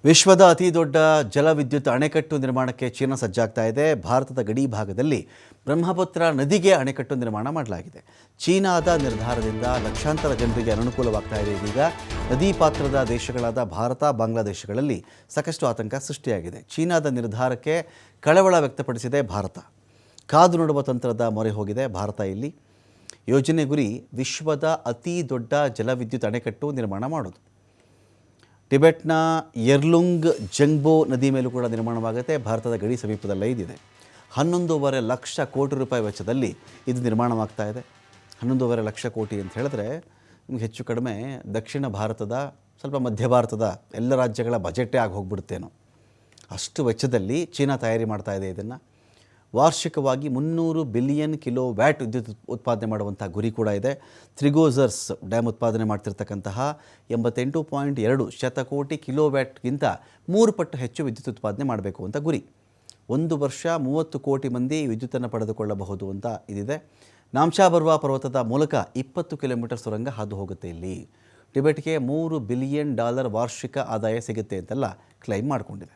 ವಿಶ್ವದ ಅತಿ ದೊಡ್ಡ ಜಲವಿದ್ಯುತ್ ಅಣೆಕಟ್ಟು ನಿರ್ಮಾಣಕ್ಕೆ ಚೀನಾ ಸಜ್ಜಾಗ್ತಾ ಇದೆ. ಭಾರತದ ಗಡಿ ಭಾಗದಲ್ಲಿ ಬ್ರಹ್ಮಪುತ್ರ ನದಿಗೆ ಅಣೆಕಟ್ಟು ನಿರ್ಮಾಣ ಮಾಡಲಾಗಿದೆ. ಚೀನಾದ ನಿರ್ಧಾರದಿಂದ ಲಕ್ಷಾಂತರ ಜನರಿಗೆ ಅನುಕೂಲವಾಗ್ತಾ ಇದೆ. ಇದೀಗ ನದಿ ಪಾತ್ರದ ದೇಶಗಳಾದ ಭಾರತ, ಬಾಂಗ್ಲಾದೇಶಗಳಲ್ಲಿ ಸಾಕಷ್ಟು ಆತಂಕ ಸೃಷ್ಟಿಯಾಗಿದೆ. ಚೀನಾದ ನಿರ್ಧಾರಕ್ಕೆ ಕಳವಳ ವ್ಯಕ್ತಪಡಿಸಿದೆ ಭಾರತ. ಕಾದು ನೋಡುವ ತಂತ್ರದ ಮೊರೆ ಹೋಗಿದೆ ಭಾರತ. ಇಲ್ಲಿ ಯೋಜನೆ ಗುರಿ ವಿಶ್ವದ ಅತಿ ದೊಡ್ಡ ಜಲವಿದ್ಯುತ್ ಅಣೆಕಟ್ಟು ನಿರ್ಮಾಣ ಮಾಡೋದು. ಟಿಬೆಟ್ನ ಯರ್ಲುಂಗ್ ಜಂಗ್ಬೋ ನದಿ ಮೇಲೂ ಕೂಡ ನಿರ್ಮಾಣವಾಗುತ್ತೆ. ಭಾರತದ ಗಡಿ ಸಮೀಪದಲ್ಲೇ ಇದಿದೆ. 11.5 ಲಕ್ಷ ಕೋಟಿ ರೂಪಾಯಿ ವೆಚ್ಚದಲ್ಲಿ ಇದು ನಿರ್ಮಾಣವಾಗ್ತಾ ಇದೆ. 11.5 ಲಕ್ಷ ಕೋಟಿ ಅಂತ ಹೇಳಿದ್ರೆ ನಿಮ್ಗೆ ಹೆಚ್ಚು ಕಡಿಮೆ ದಕ್ಷಿಣ ಭಾರತದ, ಸ್ವಲ್ಪ ಮಧ್ಯ ಭಾರತದ ಎಲ್ಲ ರಾಜ್ಯಗಳ ಬಜೆಟೇ ಆಗಿ ಹೋಗ್ಬಿಡುತ್ತೇನೋ ಅಷ್ಟು ವೆಚ್ಚದಲ್ಲಿ ಚೀನಾ ತಯಾರಿ ಮಾಡ್ತಾ ಇದೆ. ಇದನ್ನು ವಾರ್ಷಿಕವಾಗಿ 300 ಬಿಲಿಯನ್ ಕಿಲೋ ವ್ಯಾಟ್ ವಿದ್ಯುತ್ ಉತ್ಪಾದನೆ ಮಾಡುವಂಥ ಗುರಿ ಕೂಡ ಇದೆ. ತ್ರಿಗೋಜರ್ಸ್ ಡ್ಯಾಮ್ ಉತ್ಪಾದನೆ ಮಾಡ್ತಿರ್ತಕ್ಕಂತಹ 88.2 ಶತಕೋಟಿ ಕಿಲೋ ವ್ಯಾಟ್ಗಿಂತ 3 ಪಟ್ಟು ಹೆಚ್ಚು ವಿದ್ಯುತ್ ಉತ್ಪಾದನೆ ಮಾಡಬೇಕು ಅಂತ ಗುರಿ. ಒಂದು ವರ್ಷ 30 ಕೋಟಿ ಮಂದಿ ವಿದ್ಯುತ್ತನ್ನು ಪಡೆದುಕೊಳ್ಳಬಹುದು ಅಂತ ಇದಿದೆ. ನಾಮ್ಚಾಬರ್ವಾ ಪರ್ವತದ ಮೂಲಕ 20 ಕಿಲೋಮೀಟರ್ ಸುರಂಗ ಹಾದು ಹೋಗುತ್ತೆ. ಇಲ್ಲಿ ಟಿಬೆಟ್ಗೆ $3 ಬಿಲಿಯನ್ ವಾರ್ಷಿಕ ಆದಾಯ ಸಿಗುತ್ತೆ ಅಂತೆಲ್ಲ ಕ್ಲೈಮ್ ಮಾಡಿಕೊಂಡಿದೆ.